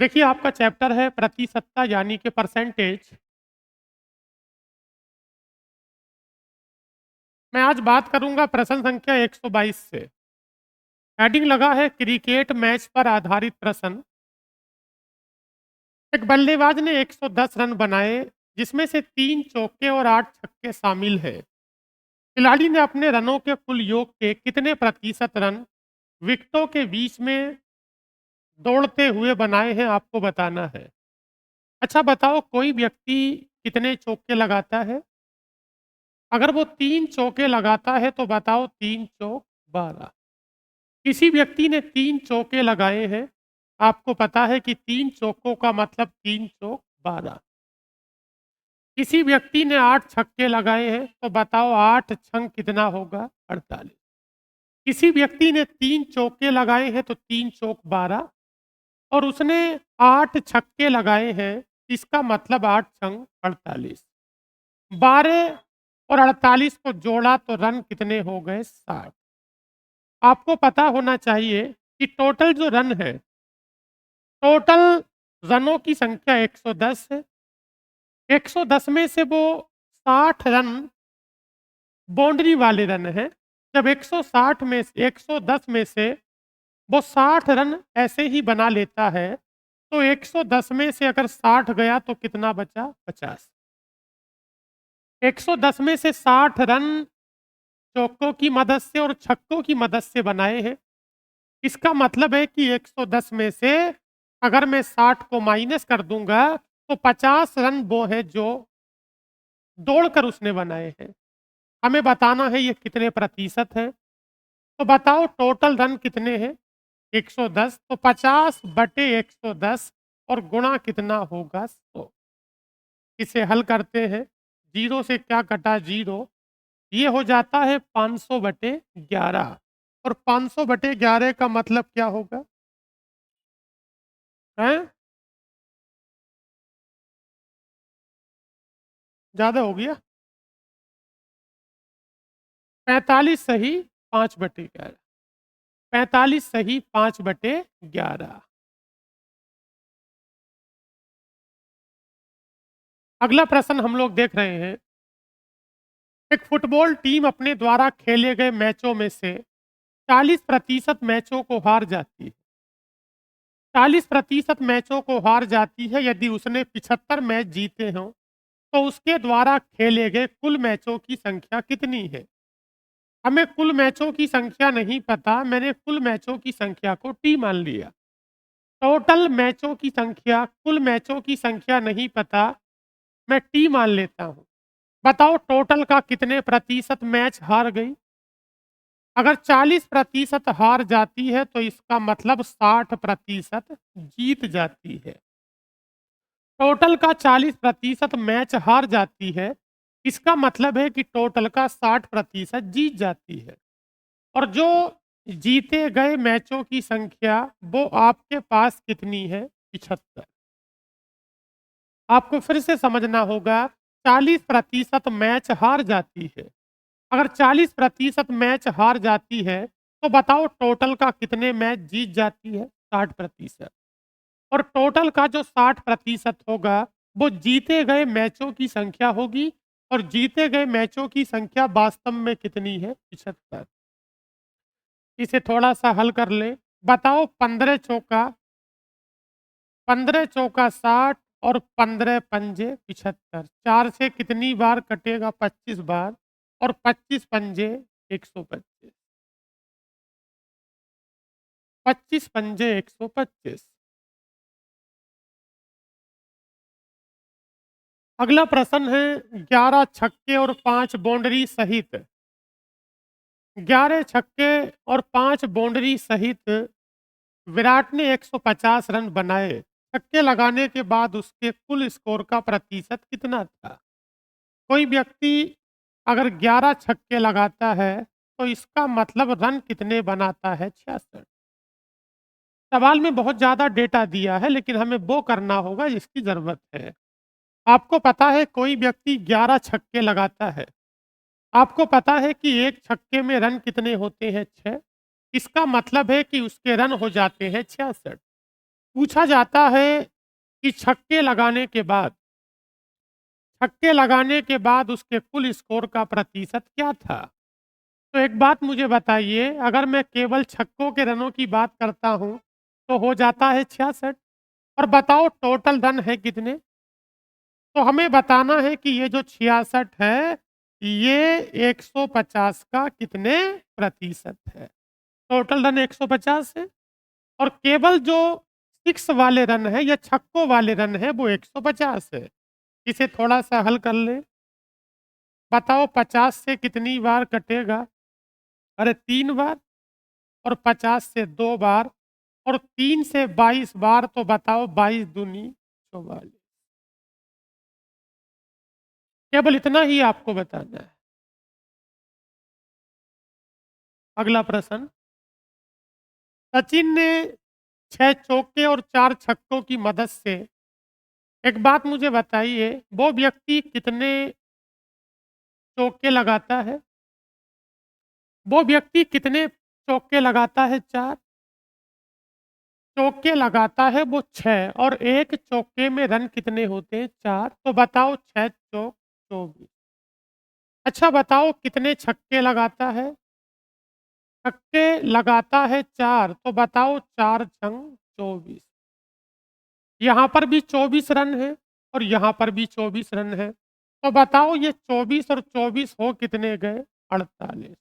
देखिए आपका चैप्टर है प्रतिशतता यानी कि परसेंटेज। मैं आज बात करूंगा प्रश्न संख्या 122 से। हेडिंग लगा है क्रिकेट मैच पर आधारित प्रश्न। एक बल्लेबाज ने 110 रन बनाए जिसमें से 3 चौके और 8 छक्के शामिल है। खिलाड़ी ने अपने रनों के कुल योग के कितने प्रतिशत रन विकेटों के बीच में दौड़ते हुए बनाए हैं आपको बताना है। अच्छा बताओ कोई व्यक्ति कितने चौके लगाता है। अगर वो 3 चौके लगाता है तो बताओ 3 चौक 12। किसी व्यक्ति ने 3 चौके लगाए हैं। आपको पता है कि 3 चौकों का मतलब 3 चौक 12। किसी व्यक्ति ने 8 छक्के लगाए हैं तो बताओ 8 छंग कितना होगा 48। किसी व्यक्ति ने 3 चौके लगाए हैं तो 3 चौक 12 और उसने 8 छक्के लगाए हैं। इसका मतलब 8 छंग 48। 12 और 48 को जोड़ा तो रन कितने हो गए 60। आपको पता होना चाहिए कि टोटल जो रन है, टोटल रनों की संख्या 110 है। 110 में से वो 60 रन बाउंड्री वाले रन हैं। जब 160 में 110 में से वो 60 रन ऐसे ही बना लेता है तो 110 में से अगर 60 गया तो कितना बचा 50। 110 में से 60 रन चौकों की मदद से और छक्कों की मदद से बनाए हैं। इसका मतलब है कि 110 में से अगर मैं 60 को माइनस कर दूंगा तो 50 रन वो है जो दौड़कर उसने बनाए हैं। हमें बताना है ये कितने प्रतिशत है। तो बताओ टोटल रन कितने हैं 110, तो 50 बटे 110 और गुणा कितना होगा 100। इसे हल करते हैं। जीरो से क्या कटा जीरो, ये हो जाता है 500 बटे 11। और 500 बटे 11 का मतलब क्या होगा है? ज्यादा हो गया। 45 सही 5/11। 45 सही 5/11। अगला प्रश्न हम लोग देख रहे हैं। एक फुटबॉल टीम अपने द्वारा खेले गए मैचों में से 40% मैचों को हार जाती है। 40% मैचों को हार जाती है यदि उसने 75 मैच जीते हों तो उसके द्वारा खेले गए कुल मैचों की संख्या कितनी है। हमें कुल मैचों की संख्या नहीं पता, मैंने कुल मैचों की संख्या को टी मान लिया। टोटल मैचों की संख्या, कुल मैचों की संख्या नहीं पता, मैं टी मान लेता हूं। बताओ टोटल का कितने प्रतिशत मैच हार गई। अगर 40% हार जाती है तो इसका मतलब 60% जीत जाती है। टोटल का 40% मैच हार जाती है, इसका मतलब है कि टोटल का 60% जीत जाती है। और जो जीते गए मैचों की संख्या वो आपके पास कितनी है 75। आपको फिर से समझना होगा। 40% मैच हार जाती है। अगर 40% मैच हार जाती है तो बताओ टोटल का कितने मैच जीत जाती है 60%। और टोटल का जो 60% होगा वो जीते गए मैचों की संख्या होगी। और जीते गए मैचों की संख्या वास्तव में कितनी है 75। इसे थोड़ा सा हल कर ले। बताओ 15 चौका 60 और 15 पंजे 75। 4 से कितनी बार कटेगा 25 बार। और 25 पंजे 125। 25 पंजे 125। अगला प्रश्न है 11 छक्के और 5 बाउंड्री सहित 11 छक्के और 5 बाउंड्री सहित विराट ने 150 रन बनाए। छक्के लगाने के बाद उसके कुल स्कोर का प्रतिशत कितना था। कोई व्यक्ति अगर 11 छक्के लगाता है तो इसका मतलब रन कितने बनाता है 66। सवाल में बहुत ज्यादा डेटा दिया है लेकिन हमें वो करना होगा जिसकी जरूरत है। आपको पता है कोई व्यक्ति 11 छक्के लगाता है। आपको पता है कि एक छक्के में रन कितने होते हैं 6। इसका मतलब है कि उसके रन हो जाते हैं 66। पूछा जाता है कि छक्के लगाने के बाद उसके कुल स्कोर का प्रतिशत क्या था? तो एक बात मुझे बताइए, अगर मैं केवल छक्कों के रनों की बात करता हूँ, तो हो जाता है 66। और बताओ टोटल रन है कितने? तो हमें बताना है कि ये जो 66 है, ये 150 का कितने प्रतिशत है? टोटल रन 150 है और केवल जो 6 वाले रन है या छक्कों वाले रन है वो 150 है। इसे थोड़ा-सा हल कर लें। बताओ 50 से कितनी बार कटेगा? अरे 3 बार। और 50 से 2 बार और 3 से 22 बार, तो बताओ 22 दूनी 44। केवल इतना ही आपको बताना है। अगला प्रश्न, सचिन ने 6 चौके और 4 छक्कों की मदद से, एक बात मुझे बताइए, वो व्यक्ति कितने चौके लगाता है? वो व्यक्ति कितने चौके लगाता है? 4 चौके लगाता है वो 6 और एक चौके में रन कितने होते हैं? 4। तो बताओ 6 चौक 24। अच्छा बताओ कितने छक्के लगाता है? छक्के लगाता है 4, तो बताओ 4 छंग 24। यहाँ पर भी 24 रन है और यहाँ पर भी 24 रन है। तो बताओ ये 24 और 24 हो कितने गए? 48।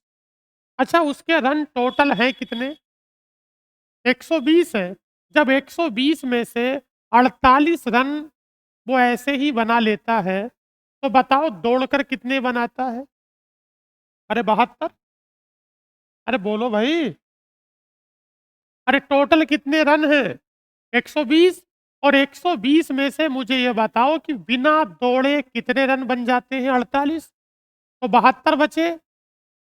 अच्छा उसके रन टोटल हैं कितने? 120 है। जब 120 में से 48 रन वो ऐसे ही बना लेता है, तो बताओ दौड़कर कितने बनाता है? अरे 72। अरे बोलो भाई। अरे टोटल कितने रन हैं? 120। और 120 में से मुझे ये बताओ कि बिना दौड़े कितने रन बन जाते हैं? 48। तो 72 बचे।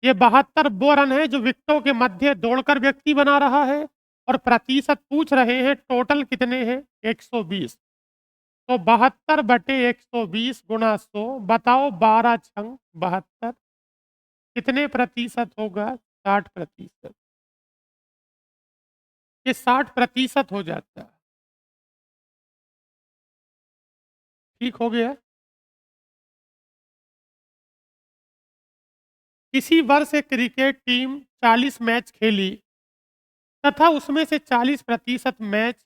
ये 72 वो रन है जो विकेटों के मध्य दौड़कर व्यक्ति बना रहा है और प्रतिशत पूछ रहे हैं टोटल कितने हैं? 120। तो 72 बटे 120 गुणा 100, बताओ 12 छंग 72 कितने प्रतिशत होगा? 60%। ये 60% हो जाता है। ठीक हो गया। किसी वर्ष एक क्रिकेट टीम 40 मैच खेली तथा उसमें से 40% मैच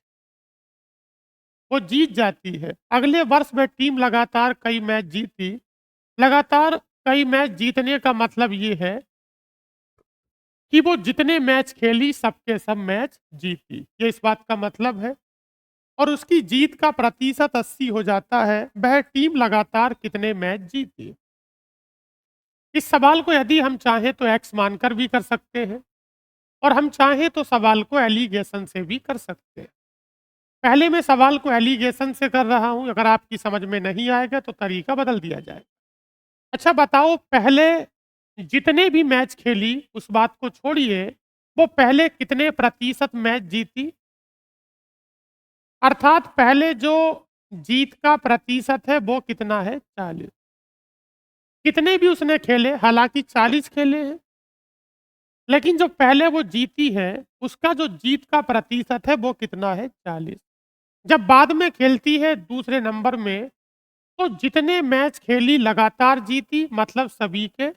वो जीत जाती है। अगले वर्ष वह टीम लगातार कई मैच जीती। लगातार कई मैच जीतने का मतलब ये है कि वो जितने मैच खेली सबके सब मैच जीती, ये इस बात का मतलब है। और उसकी जीत का प्रतिशत 80 हो जाता है। वह टीम लगातार कितने मैच जीती? इस सवाल को यदि हम चाहें तो एक्स मानकर भी कर सकते हैं और हम चाहें तो सवाल को एलिगेशन से भी कर सकते हैं। पहले मैं सवाल को एलिगेशन से कर रहा हूं, अगर आपकी समझ में नहीं आएगा तो तरीका बदल दिया जाए। अच्छा बताओ, पहले जितने भी मैच खेली उस बात को छोड़िए, वो पहले कितने प्रतिशत मैच जीती? अर्थात पहले जो जीत का प्रतिशत है वो कितना है? 40। कितने भी उसने खेले, हालांकि 40 खेले हैं, लेकिन जो पहले वो जीती है उसका जो जीत का प्रतिशत है वो कितना है? 40। जब बाद में खेलती है दूसरे नंबर में, तो जितने मैच खेली लगातार जीती, मतलब सभी के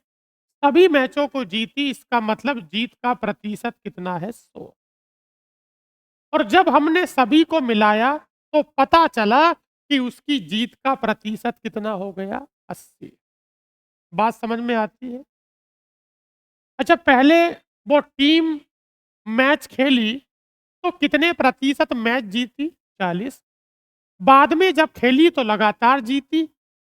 सभी मैचों को जीती, इसका मतलब जीत का प्रतिशत कितना है? 100। और जब हमने सभी को मिलाया तो पता चला कि उसकी जीत का प्रतिशत कितना हो गया? 80। बात समझ में आती है? अच्छा पहले वो टीम मैच खेली तो कितने प्रतिशत मैच जीती? 40। बाद में जब खेली तो लगातार जीती।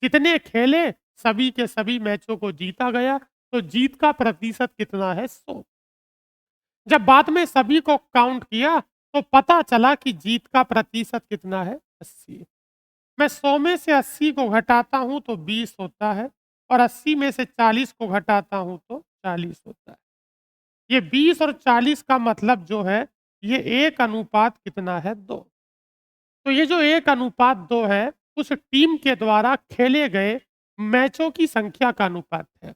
जितने खेले सभी के सभी मैचों को जीता गया, तो जीत का प्रतिशत कितना है? 100। जब बाद में सभी को काउंट किया तो पता चला कि जीत का प्रतिशत कितना है? 80। मैं 100 में से 80 को घटाता हूं तो 20 होता है और 80 में से 40 को घटाता हूं तो 40 होता है। ये 20 और 40 का मतलब जो है, ये एक अनुपात कितना है? 2। तो ये जो एक अनुपात 2 है, उस टीम के द्वारा खेले गए मैचों की संख्या का अनुपात है।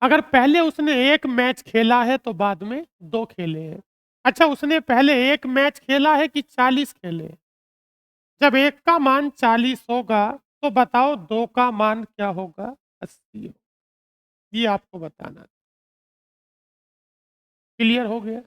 अगर पहले उसने एक मैच खेला है तो बाद में 2 खेले हैं। अच्छा, उसने पहले एक मैच खेला है कि 40 खेले? जब एक का मान 40 होगा तो बताओ दो का मान क्या होगा? 80 होगा। ये आपको बताना था। क्लियर हो गया?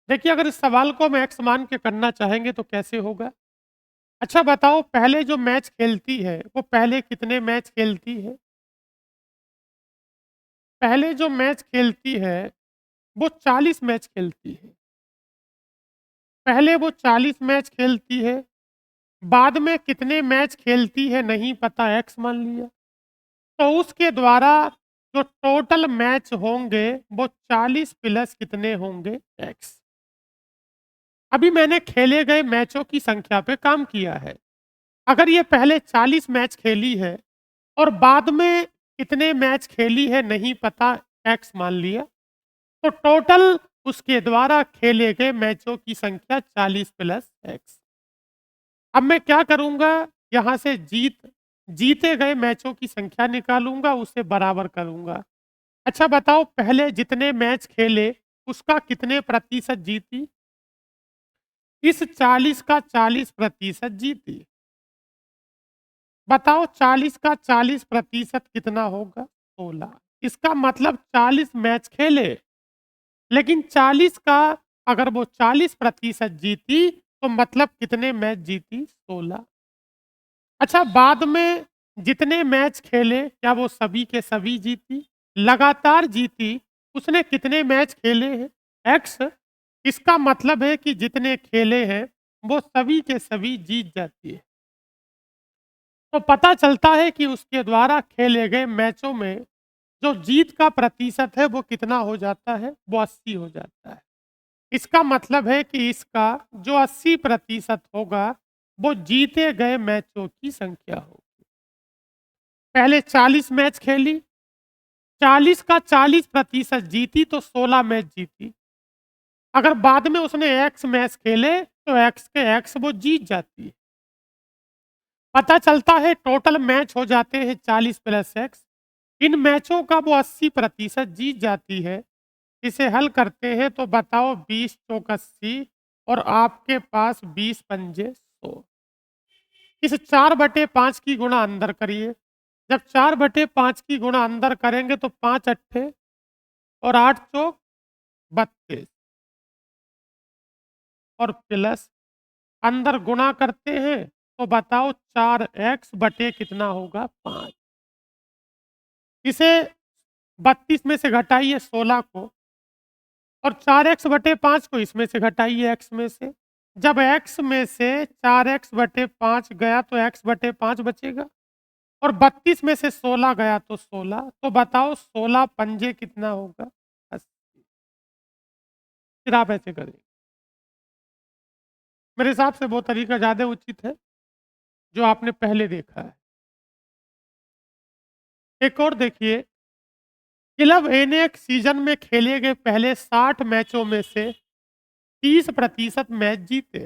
देखिए, अगर इस सवाल को हम एक्स मान के करना चाहेंगे तो कैसे होगा? अच्छा बताओ, पहले जो मैच खेलती है वो पहले कितने मैच खेलती है? पहले जो मैच खेलती है वो 40 मैच खेलती है। पहले वो 40 मैच खेलती है, बाद में कितने मैच खेलती है नहीं पता, एक्स मान लिया। तो उसके द्वारा जो टोटल मैच होंगे वो 40 प्लस कितने होंगे? एक्स। अभी मैंने खेले गए मैचों की संख्या पे काम किया है। अगर ये पहले 40 मैच खेली है और बाद में कितने मैच खेली है नहीं पता, एक्स मान लिया, तो टोटल उसके द्वारा खेले गए मैचों की संख्या 40 प्लस एक्स। अब मैं क्या करूंगा, यहां से जीते गए मैचों की संख्या निकालूंगा, उसे बराबर करूंगा। अच्छा बताओ, पहले जितने मैच खेले उसका कितने प्रतिशत जीती? इस 40 का 40% जीती। बताओ 40 का 40% कितना होगा? 16। इसका मतलब 40 मैच खेले, लेकिन 40 का अगर वो 40% जीती तो मतलब कितने मैच जीती? 16। अच्छा, बाद में जितने मैच खेले क्या वो सभी के सभी जीती? लगातार जीती। उसने कितने मैच खेले हैं? एक्स। इसका मतलब है कि जितने खेले हैं वो सभी के सभी जीत जाती है। तो पता चलता है कि उसके द्वारा खेले गए मैचों में जो जीत का प्रतिशत है वो कितना हो जाता है? वो 80 हो जाता है। इसका मतलब है कि इसका जो 80% होगा वो जीते गए मैचों की संख्या होगी। पहले 40 मैच खेली, 40 का 40% जीती तो 16 मैच जीती। अगर बाद में उसने एक्स मैच खेले तो एक्स के एक्स वो जीत जाती है। पता चलता है टोटल मैच हो जाते हैं 40 प्लस एक्स। इन मैचों का वो 80% जीत जाती है। इसे हल करते हैं तो बताओ 20 चौक 80 और आपके पास 20 पंजे 100। इस 4/5 की गुणा अंदर करिए। जब 4/5 की गुणा अंदर करेंगे तो 5 अट्ठे और 8 चौक 32 और प्लस अंदर गुणा करते हैं तो बताओ 4x बटे कितना होगा? 5। इसे 32 में से घटाइए 16 को और 4x/5 को इसमें से घटाइए x में से। जब x में से 4x/5 गया तो x/5 बचेगा और 32 में से 16 गया तो 16। तो बताओ 16 पंजे कितना होगा? 80। फिर आप ऐसे करें। मेरे हिसाब से वो तरीका ज़्यादा उचित है जो आपने पहले देखा है। एक और देखिए, क्लब ए ने एक सीजन में खेले गए पहले 60 मैचों में से 30% मैच जीते।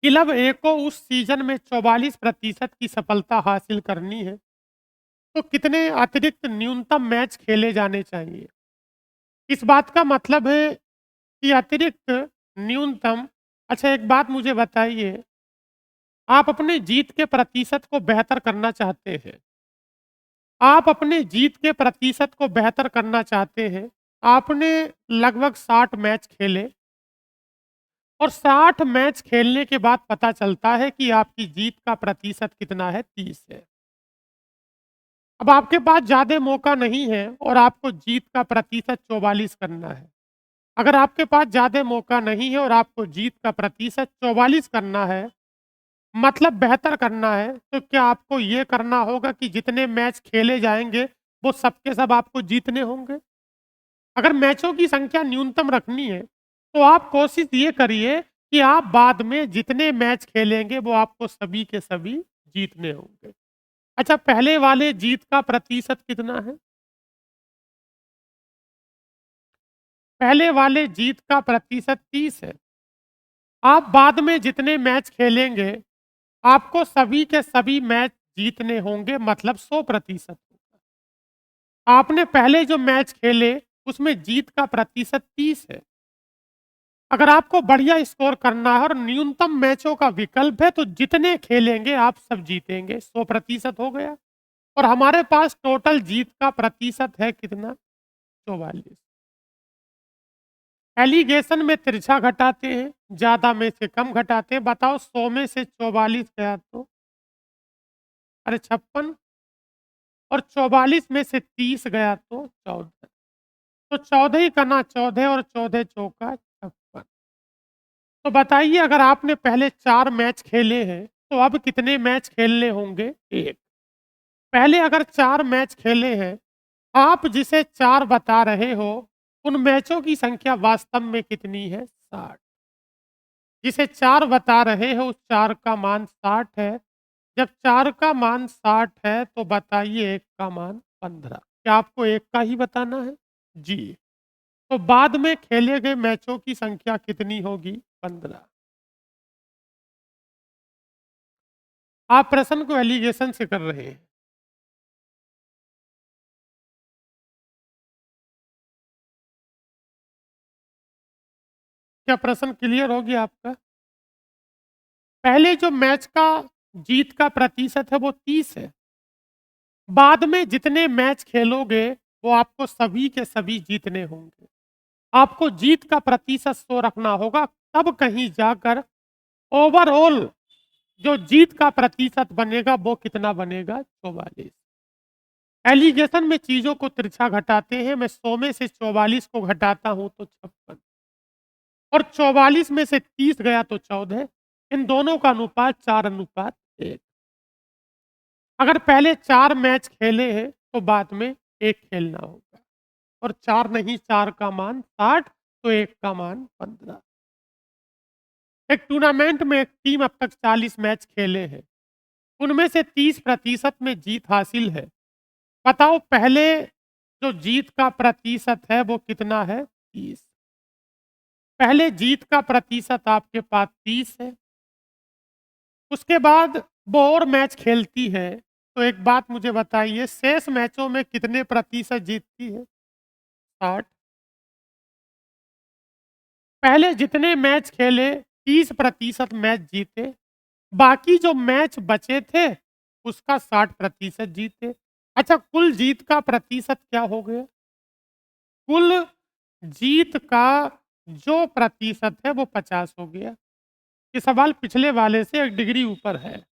क्लब ए को उस सीजन में 44% की सफलता हासिल करनी है तो कितने अतिरिक्त न्यूनतम मैच खेले जाने चाहिए? इस बात का मतलब है कि अतिरिक्त न्यूनतम। अच्छा एक बात मुझे बताइए, आप अपने जीत के प्रतिशत को बेहतर करना चाहते हैं। आप अपने जीत के प्रतिशत को बेहतर करना चाहते हैं। आपने लगभग 60 मैच खेले और 60 मैच खेलने के बाद पता चलता है कि आपकी जीत का प्रतिशत कितना है? 30 है। अब आपके पास ज़्यादा मौका नहीं है और आपको जीत का प्रतिशत 44 करना है। अगर आपके पास ज़्यादा मौका नहीं है और आपको जीत का प्रतिशत 44 करना है, मतलब बेहतर करना है, तो क्या आपको ये करना होगा कि जितने मैच खेले जाएँगे, वो सब के सब आपको जीतने होंगे? अगर मैचों की संख्या न्यूनतम रखनी है, तो आप कोशिश ये करिए कि आप बाद में जितने मैच खेलेंगे, वो आपको सभी के सभी जीतने होंगे। अच्छा, पहले वाले जीत का प्रतिशत कितना है? पहले वाले जीत का प्रतिशत 30 है। आप बाद में जितने मैच खेलेंगे आपको सभी के सभी मैच जीतने होंगे, मतलब 100%। आपने पहले जो मैच खेले उसमें जीत का प्रतिशत 30 है। अगर आपको बढ़िया स्कोर करना है और न्यूनतम मैचों का विकल्प है तो जितने खेलेंगे आप सब जीतेंगे। 100% हो गया। और हमारे पास टोटल जीत का प्रतिशत है कितना? 44। एलिगेशन में तिरछा घटाते हैं, ज्यादा में से कम घटाते हैं। बताओ 100 में से 44 गया तो अरे 56, और 44 में से 30 गया तो 14। तो 14 ही करना, 14 और 14 चौका 56। तो बताइए, अगर आपने पहले 4 मैच खेले हैं तो अब कितने मैच खेलने होंगे? एक। पहले अगर 4 मैच खेले हैं, आप जिसे 4 बता रहे हो उन मैचों की संख्या वास्तव में कितनी है? 60। जिसे 4 बता रहे हो उस 4 का मान 60 है। जब 4 का मान 60 है तो बताइए 1 का मान 15। क्या आपको 1 का ही बताना है? जी। तो बाद में खेले गए मैचों की संख्या कितनी होगी? 15। आप प्रश्न को एलिगेशन से कर रहे हैं। क्या प्रश्न क्लियर हो गया आपका? पहले जो मैच का जीत का प्रतिशत है वो 30 है। बाद में जितने मैच खेलोगे वो आपको सभी के सभी जीतने होंगे। आपको जीत का प्रतिशत 100 रखना होगा, तब कहीं जाकर ओवरऑल जो जीत का प्रतिशत बनेगा वो कितना बनेगा? 44। एलिगेशन में चीजों को तिरछा घटाते हैं। मैं 100 में से 44 को घटाता हूं तो 56, और 44 में से 30 गया तो 14। इन दोनों का अनुपात 4:1। अगर पहले 4 मैच खेले हैं तो बाद में एक खेलना होगा, और 4 नहीं, 4 का मान 60 तो 1 का मान 15। एक टूर्नामेंट में एक टीम अब तक 40 मैच खेले हैं, उनमें से 30% में जीत हासिल है। बताओ पहले जो जीत का प्रतिशत है वो कितना है? 30। पहले जीत का प्रतिशत आपके पास 30 है। उसके बाद वो और मैच खेलती है, तो एक बात मुझे बताइए, शेष मैचों में कितने प्रतिशत जीतती है? 60। पहले जितने मैच खेले 30% मैच जीते, बाकी जो मैच बचे थे उसका 60% जीते। अच्छा, कुल जीत का प्रतिशत क्या हो गया? कुल जीत का जो प्रतिशत है वो 50 हो गया। ये सवाल पिछले वाले से 1 डिग्री ऊपर है।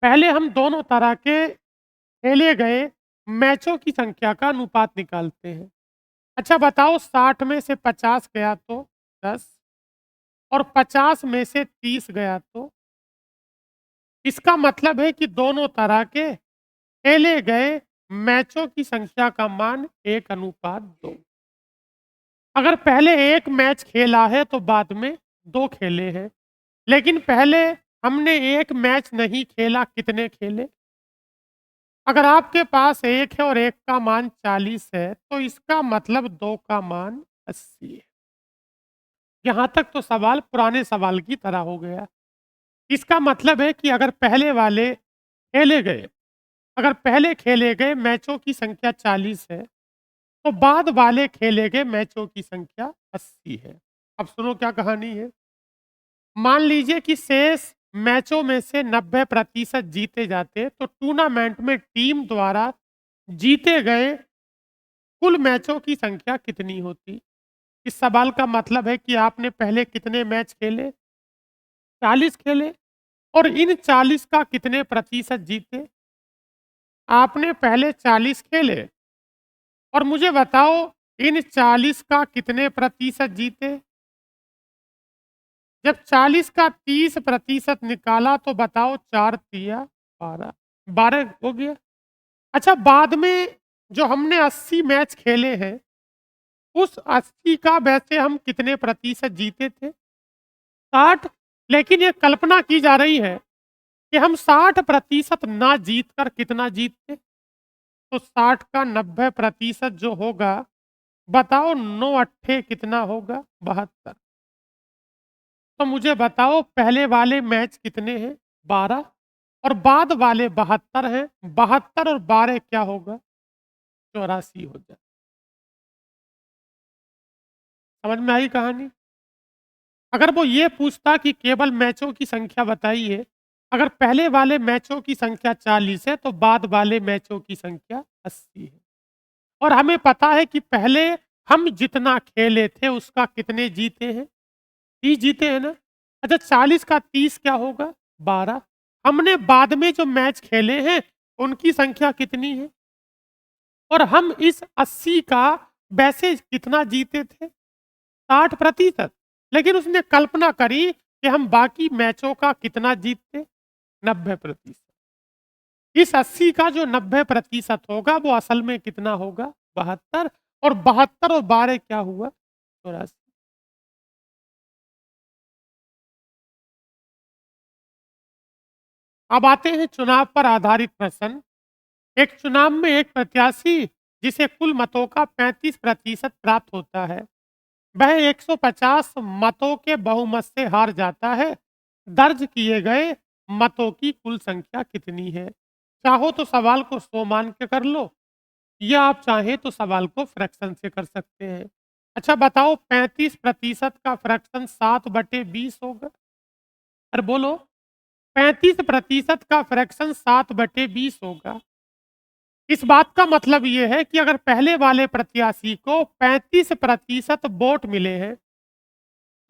पहले हम दोनों तरह के खेले गए मैचों की संख्या का अनुपात निकालते हैं। अच्छा बताओ, 60 में से 50 गया तो 10, और 50 में से 30 गया तो, इसका मतलब है कि दोनों तरह के खेले गए मैचों की संख्या का मान 1:2। अगर पहले एक मैच खेला है तो बाद में 2 खेले हैं, लेकिन पहले हमने एक मैच नहीं खेला, कितने खेले? अगर आपके पास 1 है और 1 का मान 40 है तो इसका मतलब 2 का मान 80 है। यहाँ तक तो सवाल पुराने सवाल की तरह हो गया। इसका मतलब है कि अगर पहले खेले गए मैचों की संख्या 40 है तो बाद वाले खेले गए मैचों की संख्या 80 है। अब सुनो क्या कहानी है। मान लीजिए कि शेष मैचों में से 90% जीते जाते तो टूर्नामेंट में टीम द्वारा जीते गए कुल मैचों की संख्या कितनी होती? इस सवाल का मतलब है कि आपने पहले कितने मैच खेले? 40 खेले, और इन 40 का कितने प्रतिशत जीते? आपने पहले 40 खेले, और मुझे बताओ इन 40 का कितने प्रतिशत जीते? जब 40 का 30% निकाला तो बताओ 4 तिया 12, 12 हो गया। अच्छा, बाद में जो हमने 80 मैच खेले हैं उस 80 का वैसे हम कितने प्रतिशत जीते थे? 60। लेकिन ये कल्पना की जा रही है कि हम 60% ना जीत कर कितना जीतते, तो 60 का 90% जो होगा, बताओ 9 अट्ठे कितना होगा? 72। तो मुझे बताओ पहले वाले मैच कितने हैं? 12 और बाद वाले 72 हैं। 72 और 12 क्या होगा? 84 हो जाए। समझ में आई कहानी? अगर वो ये पूछता कि केवल मैचों की संख्या बताइए, अगर पहले वाले मैचों की संख्या 40 है तो बाद वाले मैचों की संख्या 80 है। और हमें पता है कि पहले हम जितना खेले थे उसका कितने जीते हैं? 30 जीते हैं ना? अच्छा 40 का 30 क्या होगा? 12। हमने बाद में जो मैच खेले हैं उनकी संख्या कितनी है? और हम इस 80 का वैसे कितना जीते थे? 60%। लेकिन उसने कल्पना करी कि हम बाकी मैचों का कितना जीतते? 90%। इस 80 का जो 90% होगा वो असल में कितना होगा? 72। और 72 और 12 क्या हुआ? 84। अब आते हैं चुनाव पर आधारित प्रश्न। एक चुनाव में एक प्रत्याशी जिसे कुल मतों का 35% प्राप्त होता है, वह 150 मतों के बहुमत से हार जाता है। दर्ज किए गए मतों की कुल संख्या कितनी है? चाहो तो सवाल को 100 मान के कर लो, या आप चाहें तो सवाल को फ्रैक्शन से कर सकते हैं। अच्छा बताओ 35% का फ्रैक्शन 7/20 होगा? अरे बोलो। 35% का फ्रैक्शन 7/20 होगा। इस बात का मतलब ये है कि अगर पहले वाले प्रत्याशी को 35% वोट मिले हैं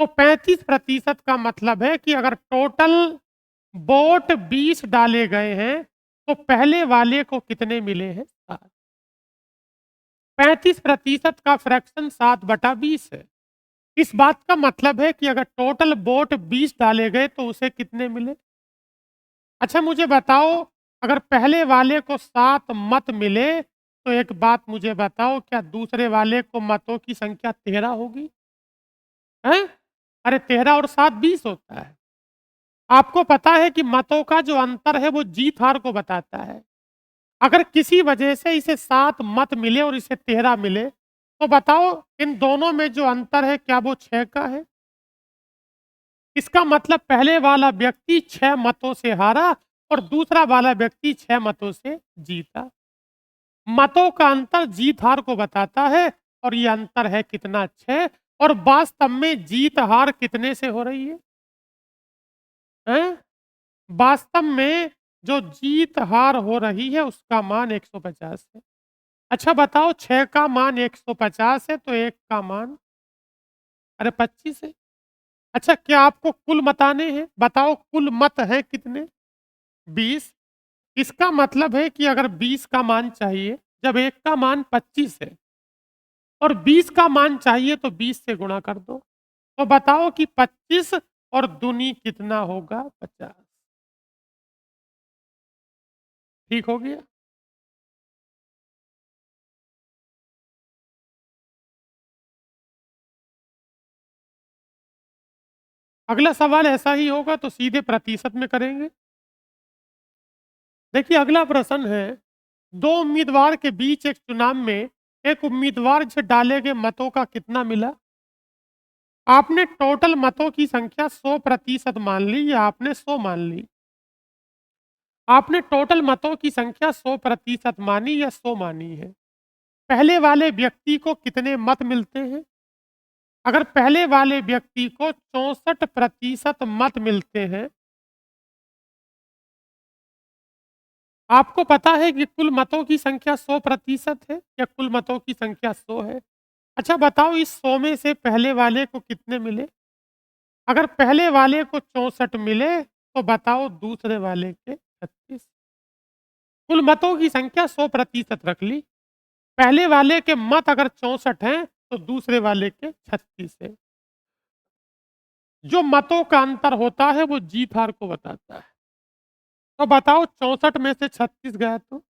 तो 35% का मतलब है कि अगर टोटल वोट 20 डाले गए हैं तो पहले वाले को कितने मिले हैं? 7। 35% का फ्रैक्शन 7/20 है। इस बात का मतलब है कि अगर टोटल वोट 20 डाले गए तो उसे कितने मिले? अच्छा मुझे बताओ, अगर पहले वाले को 7 मत मिले तो एक बात मुझे बताओ, क्या दूसरे वाले को मतों की संख्या 13 होगी? हैं? अरे 13 और 7 20 होता है। आपको पता है कि मतों का जो अंतर है वो जीत हार को बताता है। अगर किसी वजह से इसे 7 मत मिले और इसे 13 मिले तो बताओ इन दोनों में जो अंतर है क्या वो 6 का है? इसका मतलब पहले वाला व्यक्ति 6 मतों से हारा और दूसरा वाला व्यक्ति 6 मतों से जीता। मतों का अंतर जीत हार को बताता है और ये अंतर है कितना? 6। और वास्तव में जीत हार कितने से हो रही है? हैं? वास्तव में जो जीत हार हो रही है उसका मान 150 है। अच्छा बताओ 6 का मान 150 है तो 1 का मान अरे 25 है। अच्छा क्या आपको कुल मत आने हैं? बताओ कुल मत हैं कितने? 20। इसका मतलब है कि अगर 20 का मान चाहिए, जब 1 का मान 25 है और 20 का मान चाहिए तो 20 से गुणा कर दो। तो बताओ कि 25 और दूनी कितना होगा? 50। ठीक हो गया? अगला सवाल ऐसा ही होगा तो सीधे प्रतिशत में करेंगे। देखिए अगला प्रश्न है, दो उम्मीदवार के बीच एक चुनाव में एक उम्मीदवार से डाले गए मतों का कितना मिला? आपने टोटल मतों की संख्या 100% मान ली या आपने 100 मान ली? आपने टोटल मतों की संख्या 100% मानी या 100 मानी है? पहले वाले व्यक्ति को कितने मत मिलते हैं? अगर पहले वाले व्यक्ति को 64% मत मिलते हैं, आपको पता है कि कुल मतों की संख्या 100% है या कुल मतों की संख्या 100 है? अच्छा बताओ इस 100 में से पहले वाले को कितने मिले? अगर पहले वाले को 64 मिले तो बताओ दूसरे वाले के 36। कुल मतों की संख्या 100% रख ली। पहले वाले के मत अगर 64 हैं तो दूसरे वाले के 36 है। जो मतों का अंतर होता है वो जीत हार को बताता है। तो बताओ 64 में से 36 गया तो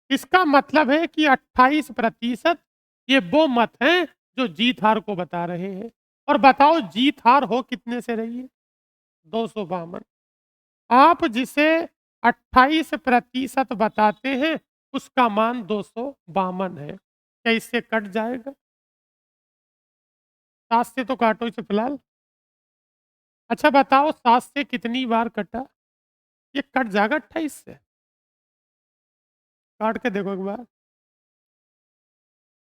इसका मतलब है कि 28% ये वो मत हैं जो जीत हार को बता रहे हैं। और बताओ जीत हार हो कितने से रही है? 252। आप जिसे 28% बताते हैं उसका मान 252 है। क्या इससे कट जाएगा? 7 से तो काटो इसे फिलहाल। अच्छा बताओ 7 से कितनी बार कटा? ये कट जाएगा 28 से। काट के देखो एक बार।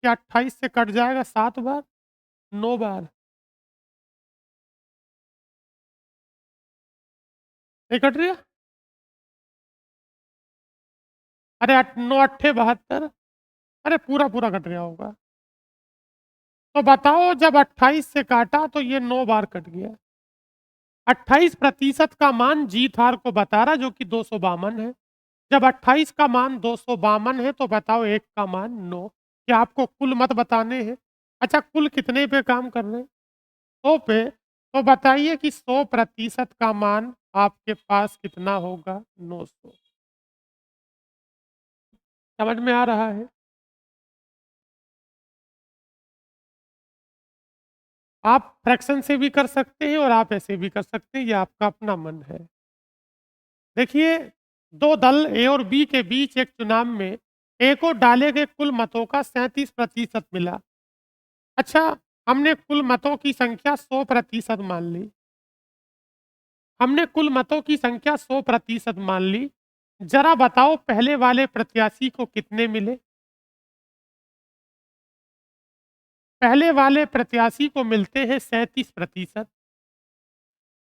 क्या 28 से कट जाएगा 7 बार? 9 बार। नहीं कट रही है? अरे 9 अट्ठे 72। अरे पूरा पूरा कट गया होगा। तो बताओ जब 28 से काटा तो ये 9 बार कट गया। 28% का मान जीत हार को बता रहा जो कि 252 है। जब 28 का मान 252 है तो बताओ एक का मान 9। क्या आपको कुल मत बताने हैं? अच्छा कुल कितने पे काम कर रहे हैं? 100 पे। तो बताइए कि 100% का मान आपके पास कितना होगा? 900। समझ में आ रहा है? आप फ्रैक्शन से भी कर सकते हैं और आप ऐसे भी कर सकते हैं, ये आपका अपना मन है। देखिए, दो दल ए और बी के बीच एक चुनाव में ए को डाले गए कुल मतों का 37% मिला। अच्छा, हमने कुल मतों की संख्या 100% मान ली। हमने कुल मतों की संख्या 100% मान ली। जरा बताओ पहले वाले प्रत्याशी को कितने मिले? पहले वाले प्रत्याशी को मिलते हैं 37%।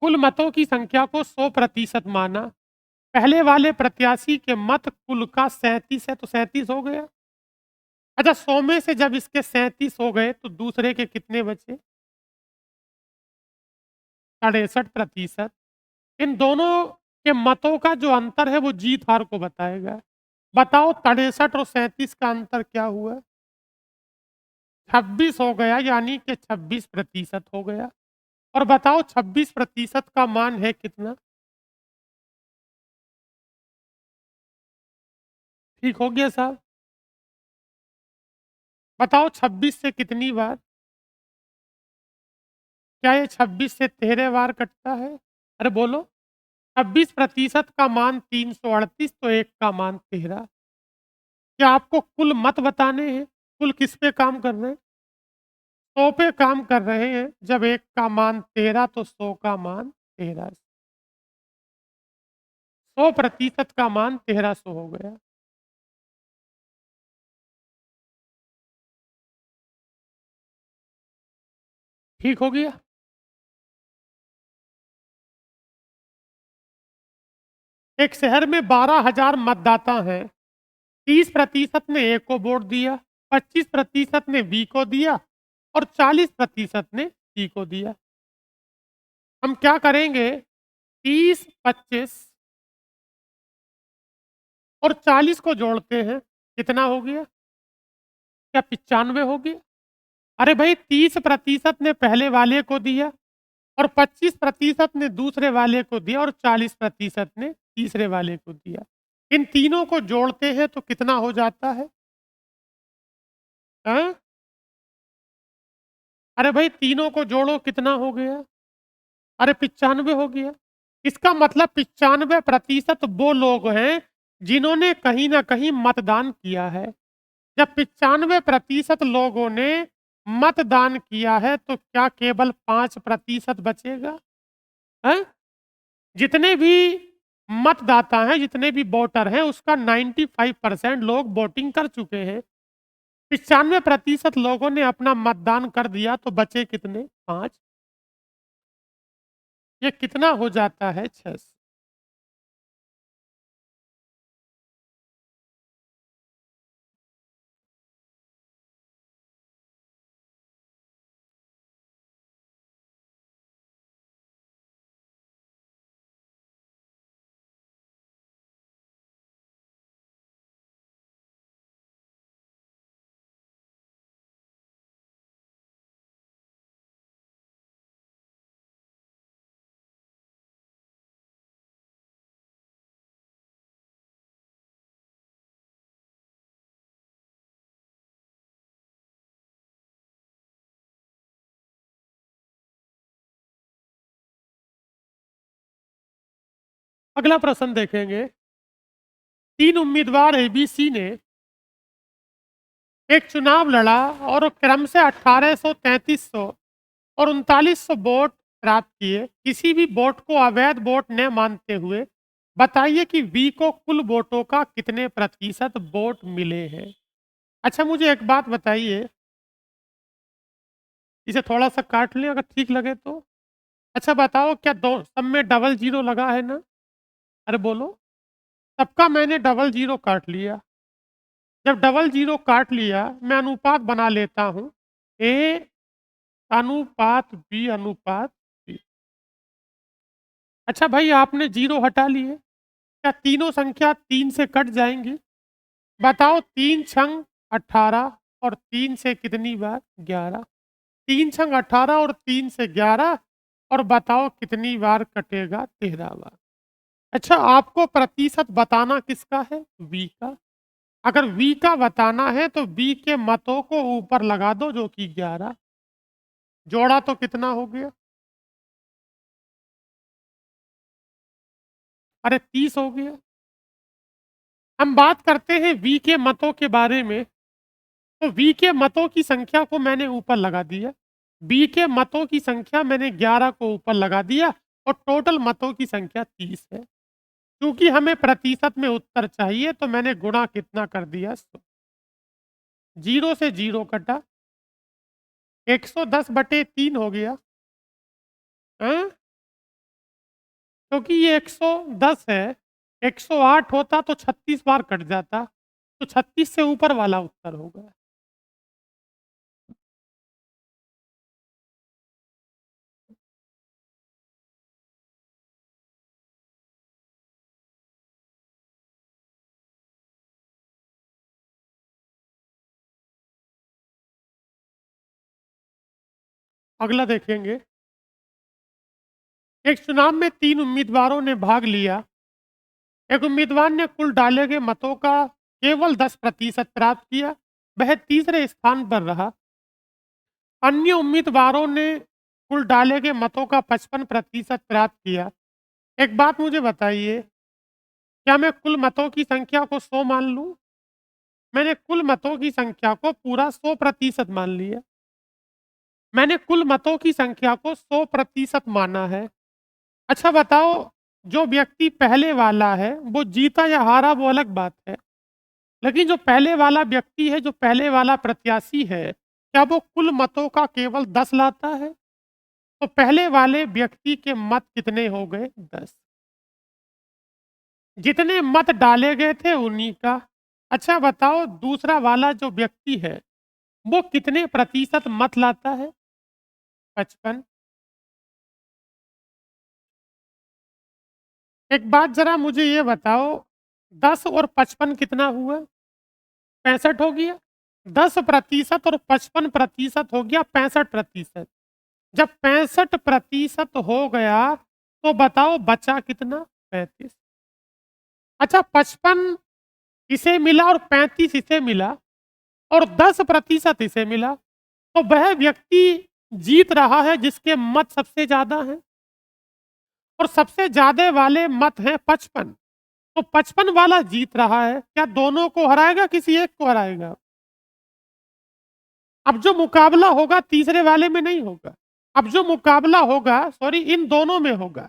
कुल मतों की संख्या को 100% माना। पहले वाले प्रत्याशी के मत कुल का 37 है तो 37 हो गया। अच्छा 100 में से जब इसके 37 हो गए तो दूसरे के कितने बचे? 63%। इन दोनों के मतों का जो अंतर है वो जीत हार को बताएगा। बताओ 63 और 37 का अंतर क्या हुआ? 26 हो गया, यानी कि 26% हो गया। और बताओ 26% का मान है कितना? ठीक हो गया साहब? बताओ 26 से कितनी बार? क्या ये 26 से 13 बार कटता है? अरे बोलो। 26% का मान 338 तो एक का मान 13। क्या आपको कुल मत बताने हैं? कुल किस पे काम कर रहे हैं? 100 पे काम कर रहे हैं। जब एक का मान 13 तो 100 का मान 13। 100% का मान 1300 हो गया। ठीक हो गया? एक शहर में 12,000 मतदाता हैं। 30% ने ए को वोट दिया, 25% ने बी को दिया और 40% ने सी को दिया। हम क्या करेंगे? 30, 25 और 40 को जोड़ते हैं। कितना हो गया? क्या 95 हो गया? अरे भाई 30% ने पहले वाले को दिया और 25% ने दूसरे वाले को दिया और 40% ने तीसरे वाले को दिया। इन तीनों को जोड़ते हैं तो कितना हो जाता है? हाँ? अरे भाई तीनों को जोड़ो, कितना हो गया? अरे 95 हो गया। इसका मतलब 95% वो लोग हैं जिन्होंने कहीं ना कहीं मतदान किया है। जब 95% लोगों ने मतदान किया है तो क्या केवल 5% बचेगा? है? जितने भी मतदाता हैं, जितने भी वोटर हैं, उसका 95% लोग वोटिंग कर चुके हैं। 95% लोगों ने अपना मतदान कर दिया तो बचे कितने? 5। ये कितना हो जाता है? 6। अगला प्रश्न देखेंगे। 3 उम्मीदवार एबीसी ने एक चुनाव लड़ा और क्रम से 1800, 3300 और 3900 वोट प्राप्त किए, किसी भी वोट को अवैध वोट न मानते हुए बताइए कि वी को कुल वोटों का कितने प्रतिशत वोट मिले हैं। अच्छा मुझे एक बात बताइए, इसे थोड़ा सा काट लें अगर ठीक लगे तो। अच्छा बताओ, क्या दो सब में डबल जीरो लगा है ना? अरे बोलो। सबका मैंने डबल जीरो काट लिया। जब डबल जीरो काट लिया, मैं अनुपात बना लेता हूँ। ए अनुपात बी अनुपात सी। अच्छा भाई, आपने जीरो हटा लिए, क्या तीनों संख्या 3 से कट जाएंगी? बताओ, 3 छंग 18 और 3 से कितनी बार? 11। 3 छंग 18 और 3 से 11, और बताओ कितनी बार कटेगा? 13 बार। अच्छा, आपको प्रतिशत बताना किसका है? वी का। अगर वी का बताना है तो वी के मतों को ऊपर लगा दो, जो कि 11। जोड़ा तो कितना हो गया? अरे 30 हो गया। हम बात करते हैं वी के मतों के बारे में। तो वी के मतों की संख्या को मैंने ऊपर लगा दिया। बी के मतों की संख्या मैंने 11 को ऊपर लगा दिया, और टोटल मतों की संख्या 30 है। क्योंकि हमें प्रतिशत में उत्तर चाहिए, तो मैंने गुणा कितना कर दिया? 100। जीरो से जीरो कटा, 110/3 हो गया। हाँ? क्योंकि ये 110 है, 108 होता तो 36 बार कट जाता, तो 36 से ऊपर वाला उत्तर होगा। अगला देखेंगे। एक चुनाव में 3 उम्मीदवारों ने भाग लिया। एक उम्मीदवार ने कुल डाले गए मतों का केवल 10% प्राप्त किया, वह तीसरे स्थान पर रहा। अन्य उम्मीदवारों ने कुल डाले गए मतों का 55% प्राप्त किया। एक बात मुझे बताइए, क्या मैं कुल मतों की संख्या को 100 मान लूं? मैंने कुल मतों की संख्या को पूरा 100% मान लिया। मैंने कुल मतों की संख्या को 100% माना है। अच्छा बताओ, जो व्यक्ति पहले वाला है वो जीता या हारा वो अलग बात है, लेकिन जो पहले वाला व्यक्ति है, जो पहले वाला प्रत्याशी है, क्या वो कुल मतों का केवल 10 लाता है? तो पहले वाले व्यक्ति के मत कितने हो गए? 10। जितने मत डाले गए थे उन्हीं का। अच्छा बताओ, दूसरा वाला जो व्यक्ति है वो कितने प्रतिशत मत लाता है? 55। एक बात जरा मुझे ये बताओ, 10 और 55 कितना हुआ? 65 हो गया। 10% और 55% हो गया 65%। जब 65% हो गया, तो बताओ बचा कितना? 35। अच्छा, 55 इसे मिला और 35 इसे मिला, और 10% इसे मिला, तो वह व्यक्ति जीत रहा है जिसके मत सबसे ज्यादा हैं, और सबसे ज्यादा वाले मत हैं 55। तो 55 वाला जीत रहा है, क्या दोनों को हराएगा, किसी एक को हराएगा? अब जो मुकाबला होगा तीसरे वाले में नहीं होगा। अब जो मुकाबला होगा, सॉरी, इन दोनों में होगा।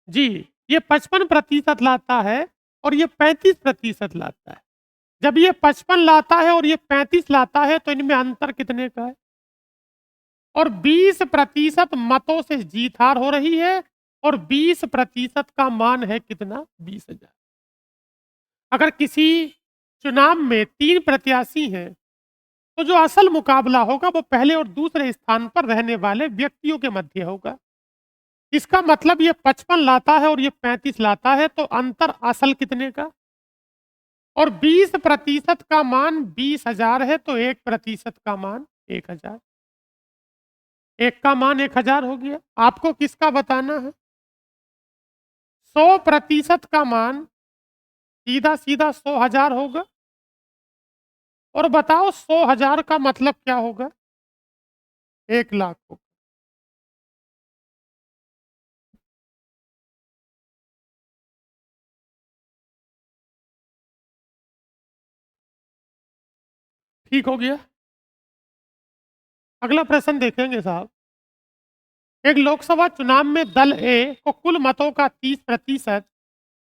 जी, ये 55% लाता है और ये 35% लाता है। जब ये 55 लाता है और ये 35 लाता है, तो इनमें अंतर कितने का है? और 20% मतों से जीत हार हो रही है, और 20% का मान है कितना? 20,000। अगर किसी चुनाव में 3 प्रत्याशी हैं, तो जो असल मुकाबला होगा वो पहले और दूसरे स्थान पर रहने वाले व्यक्तियों के मध्य होगा। इसका मतलब ये 55 लाता है और ये 35 लाता है, तो अंतर असल कितने का? और 20% का मान 20,000 है, तो 1% का मान 1,000। एक का मान 1,000 हो गया। आपको किसका बताना है? 100% का मान सीधा सीधा 100,000 होगा। और बताओ, 100,000 का मतलब क्या होगा? 1,00,000 होगा। ठीक हो गया। अगला प्रश्न देखेंगे साहब। एक लोकसभा चुनाव में दल ए को कुल मतों का 30%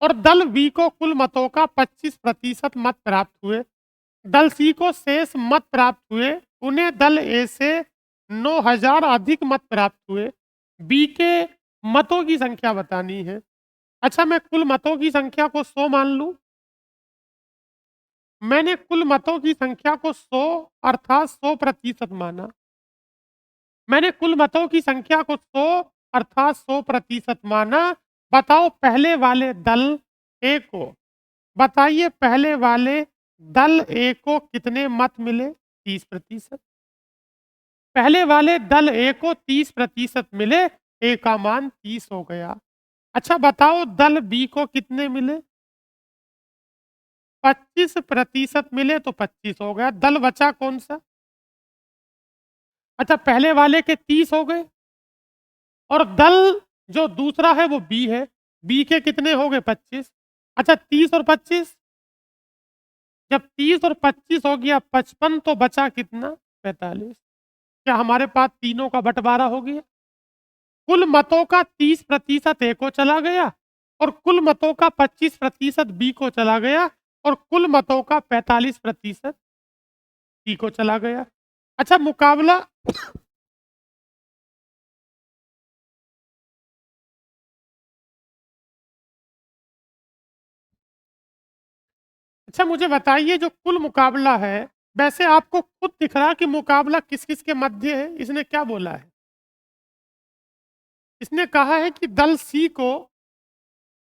और दल बी को कुल मतों का 25% मत प्राप्त हुए। दल सी को शेष मत प्राप्त हुए, उन्हें दल ए से 9,000 अधिक मत प्राप्त हुए। बी के मतों की संख्या बतानी है। अच्छा, मैं कुल मतों की संख्या को 100 मान लूं। मैंने कुल मतों की संख्या को 100 अर्थात 100% माना। मैंने कुल मतों की संख्या को 100 अर्थात 100% माना। बताओ पहले वाले दल ए को, बताइए पहले वाले दल ए को कितने मत मिले? 30%। पहले वाले दल ए को 30% मिले, ए का मान 30 हो गया। अच्छा बताओ दल बी को कितने मिले? 25% मिले तो 25 हो गया। दल बचा कौन सा? अच्छा, पहले वाले के 30 हो गए और दल जो दूसरा है वो बी है, बी के कितने हो गए? 25। अच्छा, 30 और 25, जब 30 और 25 हो गया 55 तो बचा कितना? 45। क्या हमारे पास तीनों का बंटवारा हो गया? कुल मतों का 30% ए को चला गया और कुल मतों का 25% बी को चला गया और कुल मतों का 45% सी को चला गया। अच्छा, मुकाबला अच्छा मुझे बताइए, जो कुल मुकाबला है, वैसे आपको खुद दिख रहा कि मुकाबला किस किस के मध्य है? इसने क्या बोला है? इसने कहा है कि दल सी को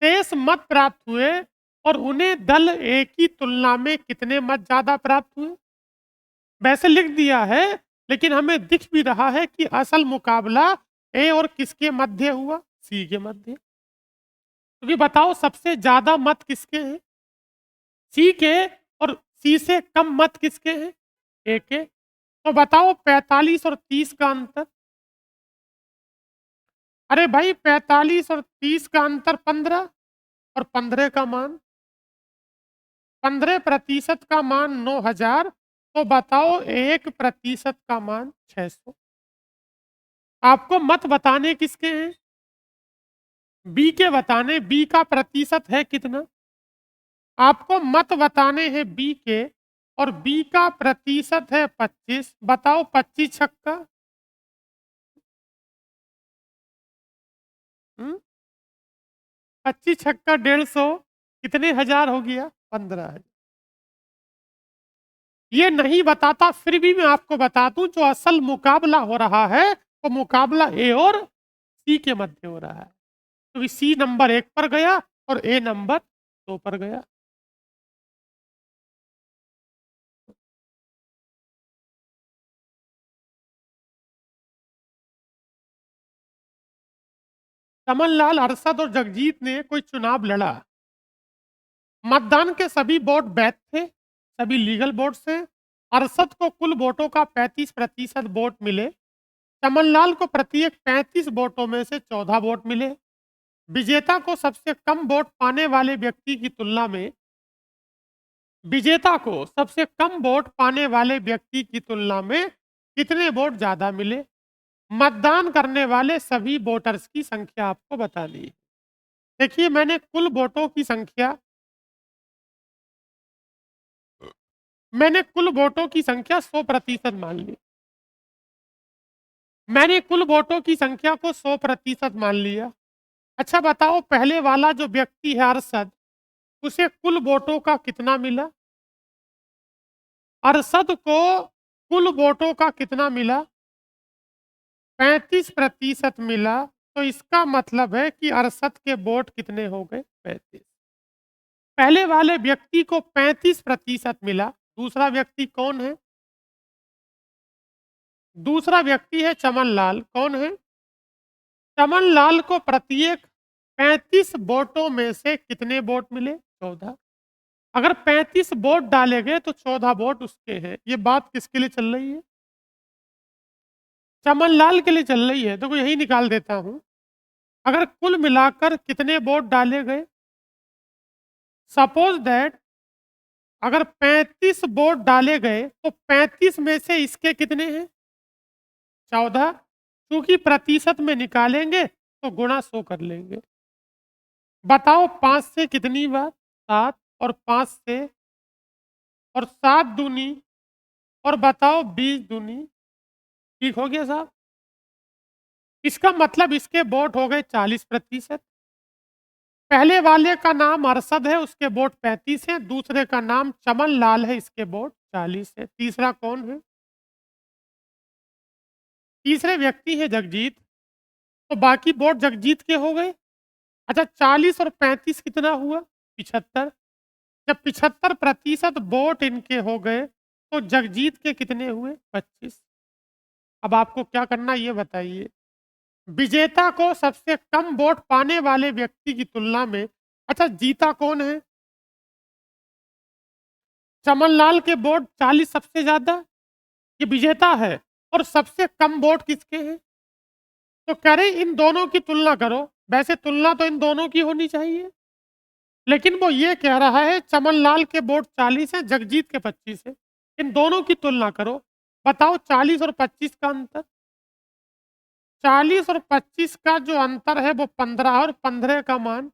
शेष मत प्राप्त हुए और उन्हें दल ए की तुलना में कितने मत ज्यादा प्राप्त हुए। वैसे लिख दिया है, लेकिन हमें दिख भी रहा है कि असल मुकाबला ए और किसके मध्य हुआ? सी के मध्य। क्योंकि बताओ सबसे ज्यादा मत किसके हैं? सी के। और सी से कम मत किसके हैं? ए के। तो बताओ 45 और 30 का अंतर। अरे भाई, 45 और 30 का अंतर 15 और 15 का मान 15% का मान 9,000। तो बताओ 1% का मान 600। आपको मत बताने किसके हैं? बी के बताने। बी का प्रतिशत है कितना? आपको मत बताने हैं बी के और बी का प्रतिशत है 25। बताओ 25 छक्का 25 छक्का 150 कितने हजार हो गया? 15,000। ये नहीं बताता, फिर भी मैं आपको बता दूं, जो असल मुकाबला हो रहा है वो मुकाबला ए और सी के मध्य हो रहा है। तो सी नंबर 1 पर गया और ए नंबर 2 पर गया। चमन लाल, अरशद और जगजीत ने कोई चुनाव लड़ा। मतदान के सभी वोट वैध थे, सभी लीगल वोट थे। अरशद को कुल वोटों का 35% वोट मिले। चमनलाल को प्रत्येक 35 वोटों में से 14 वोट मिले। विजेता को सबसे कम वोट पाने वाले व्यक्ति की तुलना में विजेता को सबसे कम वोट पाने वाले व्यक्ति की तुलना में कितने वोट ज्यादा मिले? मतदान करने वाले सभी वोटर्स की संख्या आपको बतानी है। देखिए, मैंने कुल वोटों की संख्या 100% मान ली। मैंने कुल वोटों की संख्या को 100% मान लिया। अच्छा बताओ, पहले वाला जो व्यक्ति है अरशद, उसे कुल वोटों का कितना मिला? अरशद को कुल वोटों का कितना मिला? 35% मिला। तो इसका मतलब है कि अरशद के वोट कितने हो गए? 35। पहले वाले व्यक्ति को 35% मिला। दूसरा व्यक्ति कौन है? दूसरा व्यक्ति है चमन लाल। कौन है? चमन लाल को प्रत्येक 35 वोटों में से कितने वोट मिले? 14। अगर 35 वोट डाले गए तो 14 वोट उसके हैं। ये बात किसके लिए चल रही है? चमन लाल के लिए चल रही है। तो यही निकाल देता हूं। अगर कुल मिलाकर कितने वोट डाले गए, सपोज दैट अगर 35 वोट डाले गए तो 35 में से इसके कितने हैं? 14। क्योंकि प्रतिशत में निकालेंगे तो गुणा 100 कर लेंगे। बताओ 5 से कितनी बार? 7 और 5 से और 7 दूनी और बताओ 20 दूनी। ठीक हो गया साहब? इसका मतलब इसके वोट हो गए 40%। पहले वाले का नाम अरशद है, उसके वोट 35 हैं। दूसरे का नाम चमन लाल है, इसके वोट 40 है। तीसरा कौन है? तीसरे व्यक्ति है जगजीत। तो बाकी वोट जगजीत के हो गए। अच्छा, 40 और 35 कितना हुआ? 75। जब 75% वोट इनके हो गए तो जगजीत के कितने हुए? 25। अब आपको क्या करना ये बताइए। विजेता को सबसे कम वोट पाने वाले व्यक्ति की तुलना में, अच्छा जीता कौन है? चमनलाल के वोट 40 सबसे ज्यादा, ये विजेता है। और सबसे कम वोट किसके हैं? तो कह रहे इन दोनों की तुलना करो। वैसे तुलना तो इन दोनों की होनी चाहिए, लेकिन वो ये कह रहा है चमनलाल के वोट 40 है, जगजीत के 25 है। इन दोनों की तुलना करो। बताओ 40 और 25 का अंतर। 40 और 25 का जो अंतर है वो 15, और 15 का मान,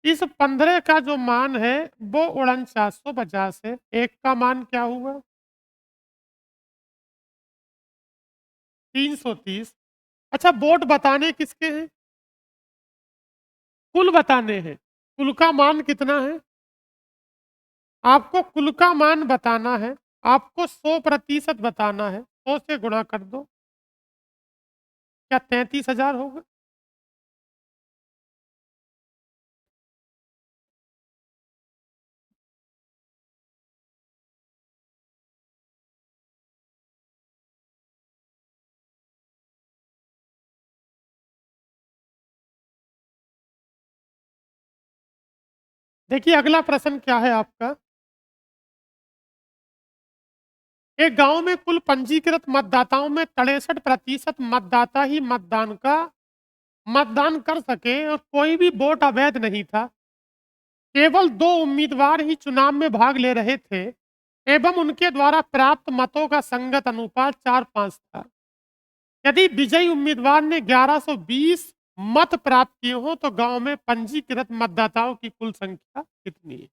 इस 15 का जो मान है वो 4950 है। एक का मान क्या हुआ? 330। अच्छा, वोट बताने किसके हैं? कुल बताने हैं। कुल का मान कितना है? आपको कुल का मान बताना है। आपको 100% बताना है। 100 से गुणा कर दो। क्या 33,000 होगा? देखिए अगला प्रश्न क्या है आपका। एक गांव में कुल पंजीकृत मतदाताओं में 63% मतदाता ही मतदान कर सके और कोई भी वोट अवैध नहीं था। केवल 2 उम्मीदवार ही चुनाव में भाग ले रहे थे एवं उनके द्वारा प्राप्त मतों का संगत अनुपात 4-5 था। यदि विजयी उम्मीदवार ने 1120 मत प्राप्त किए हो तो गांव में पंजीकृत मतदाताओं की कुल संख्या कितनी है?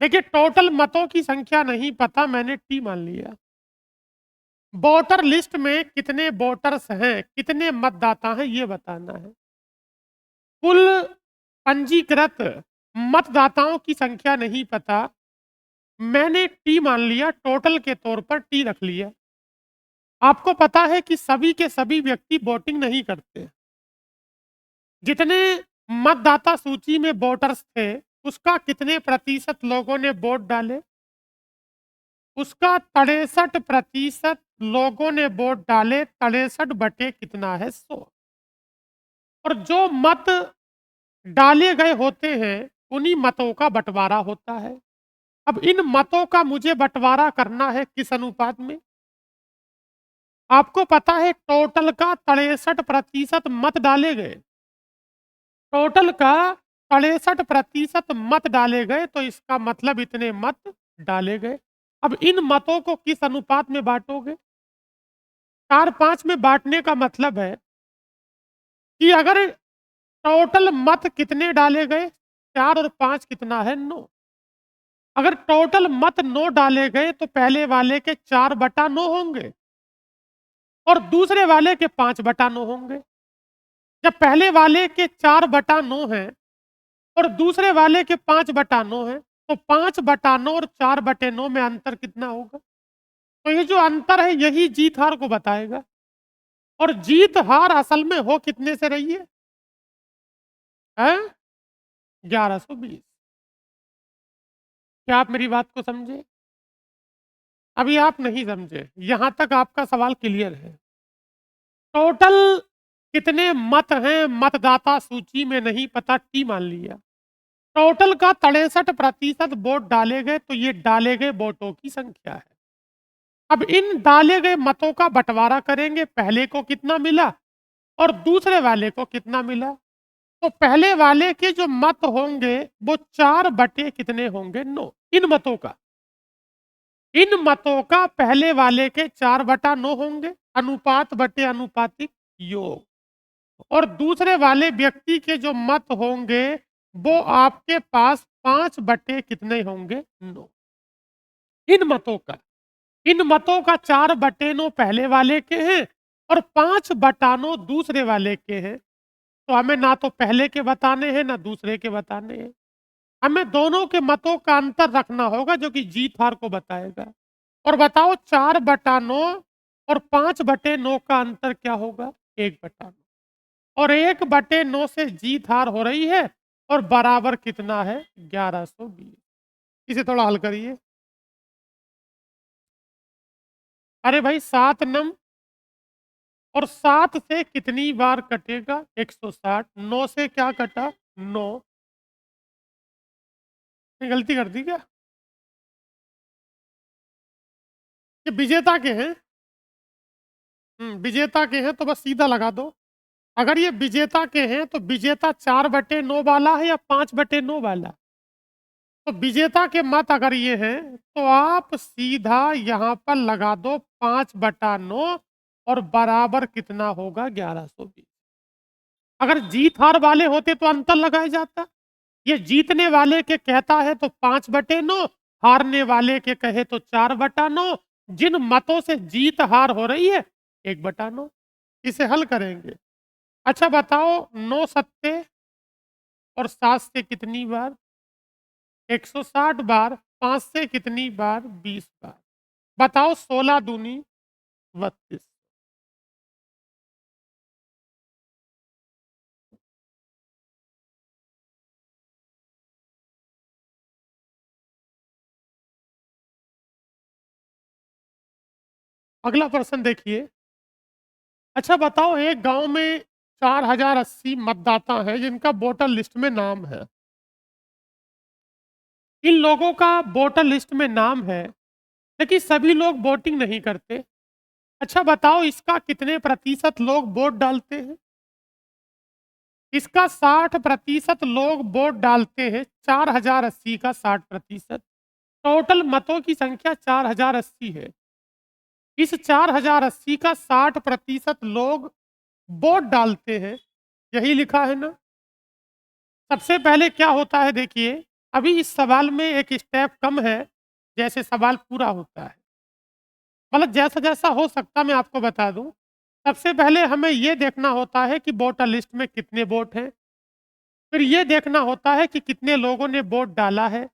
देखिए टोटल मतों की संख्या नहीं पता, मैंने टी मान लिया। वोटर लिस्ट में कितने वोटर्स हैं, कितने मतदाता हैं, ये बताना है। कुल पंजीकृत मतदाताओं की संख्या नहीं पता, मैंने टी मान लिया। टोटल के तौर पर टी रख लिया। आपको पता है कि सभी के सभी व्यक्ति वोटिंग नहीं करते। जितने मतदाता सूची में वोटर्स थे उसका कितने प्रतिशत लोगों ने वोट डाले? उसका 63% लोगों ने वोट डाले। 63 बटे कितना है? 100। और जो मत डाले गए होते हैं उन्हीं मतों का बंटवारा होता है। अब इन मतों का मुझे बंटवारा करना है किस अनुपात में? आपको पता है टोटल का 63% मत डाले गए। टोटल का 63% मत डाले गए तो इसका मतलब इतने मत डाले गए। अब इन मतों को किस अनुपात में बांटोगे? 4-5 में बांटने का मतलब है कि अगर टोटल मत कितने डाले गए, 4 और 5 कितना है? 9। अगर टोटल मत 9 डाले गए तो पहले वाले के 4/9 होंगे और दूसरे वाले के 5/9 होंगे। जब पहले वाले के 4/9 है और दूसरे वाले के 5/9 है तो 5/9 और 4/9 में अंतर कितना होगा? तो ये जो अंतर है यही जीत हार को बताएगा। और जीत हार असल में हो कितने से रही है? 1120। क्या आप मेरी बात को समझे? अभी आप नहीं समझे, यहां तक आपका सवाल क्लियर है। टोटल कितने मत हैं मतदाता सूची में नहीं पता, टी मान लिया। टोटल का 63% वोट डाले गए तो ये डाले गए वोटों की संख्या है। अब इन डाले गए मतों का बंटवारा करेंगे, पहले को कितना मिला और दूसरे वाले को कितना मिला। तो पहले वाले के जो मत होंगे वो 4 बटे कितने होंगे? 9 इन मतों का। इन मतों का पहले वाले के 4/9 होंगे, अनुपात बटे अनुपातिक योग, और दूसरे वाले व्यक्ति के जो मत होंगे वो आपके पास 5 बटे कितने होंगे, 9। इन मतों का 4/9 पहले वाले के हैं और 5/9 दूसरे वाले के हैं। तो हमें ना तो पहले के बताने हैं ना दूसरे के बताने हैं, हमें दोनों के मतों का अंतर रखना होगा जो कि जीत हार को बताएगा। और बताओ 4/9 और 5/9 का अंतर क्या होगा, 1/9, और 1/9 से जीत हार हो रही है और बराबर कितना है, 1120। इसे थोड़ा हल करिए। अरे भाई 7 नम और 7 से कितनी बार कटेगा, 160। 9 से क्या कटा, 9। ये गलती कर दी क्या? ये विजेता के हैं। विजेता के हैं तो बस सीधा लगा दो। अगर ये विजेता के हैं तो विजेता 4/9 वाला है या 5/9 वाला? तो विजेता के मत अगर ये हैं तो आप सीधा यहाँ पर लगा दो 5/9 और बराबर कितना होगा, 1120। अगर जीत हार वाले होते तो अंतर लगाया जाता। ये जीतने वाले के कहता है तो 5/9, हारने वाले के कहे तो 4/9। जिन मतों से जीत हार हो रही है, 1/9। इसे हल करेंगे। अच्छा बताओ, 9 सत्ते और 7 से कितनी बार, 160 बार। 5 से कितनी बार, 20 बार। बताओ 16 दूनी 32। अगला प्रश्न देखिए। अच्छा बताओ, एक गांव में 4080 मतदाता हैं जिनका वोटर लिस्ट में नाम है। इन लोगों का वोटर लिस्ट में नाम है लेकिन सभी लोग वोटिंग नहीं करते। अच्छा बताओ, इसका कितने प्रतिशत लोग वोट डालते हैं? इसका 60% लोग वोट डालते हैं। 4080 का 60%। टोटल मतों की संख्या 4080 है। इस 4080 का 60% लोग वोट डालते हैं, यही लिखा है ना। सबसे पहले क्या होता है देखिए, अभी इस सवाल में एक स्टेप कम है, जैसे सवाल पूरा होता है, मतलब जैसा जैसा हो सकता मैं आपको बता दूं। सबसे पहले हमें यह देखना होता है कि वोटर लिस्ट में कितने वोट हैं। फिर ये देखना होता है कि कितने लोगों ने वोट डाला है।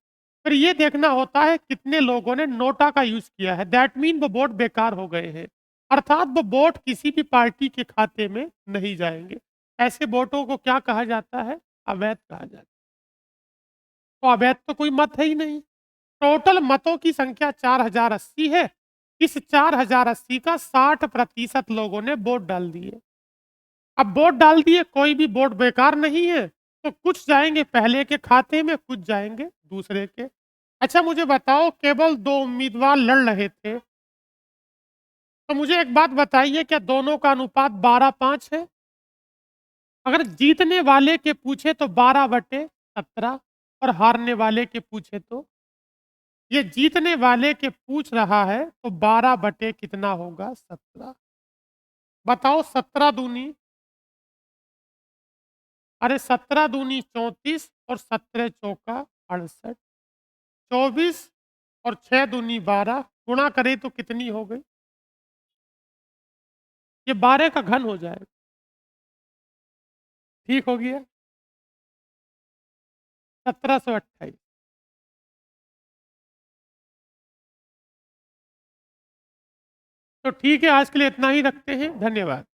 फिर ये देखना होता है कितने लोगों ने नोटा का यूज किया है, दैट मीन वो वोट बेकार हो गए हैं, अर्थात वो वोट किसी भी पार्टी के खाते में नहीं जाएंगे। ऐसे वोटों को क्या कहा जाता है, अवैध कहा जाता है। तो अवैध तो कोई मत है ही नहीं। टोटल मतों की संख्या 4080 है। इस 4080 का 60% लोगों ने वोट डाल दिए। अब वोट डाल दिए, कोई भी वोट बेकार नहीं है, तो कुछ जाएंगे पहले के खाते में, कुछ जाएंगे दूसरे के। अच्छा मुझे बताओ, केवल 2 उम्मीदवार लड़ रहे थे, तो मुझे एक बात बताइए, क्या दोनों का अनुपात 12-5 है? अगर जीतने वाले के पूछे तो 12/17, और हारने वाले के पूछे तो, ये जीतने वाले के पूछ रहा है तो 12 बटे कितना होगा, 17। बताओ 17 दूनी, अरे 17 दूनी 34 और 17 चौका 68। 24 और 6 दूनी 12, गुणा करें तो कितनी हो गई, ये 12 का घन हो जाएगा। ठीक हो गया, 1728। तो ठीक है, आज के लिए इतना ही रखते हैं, धन्यवाद।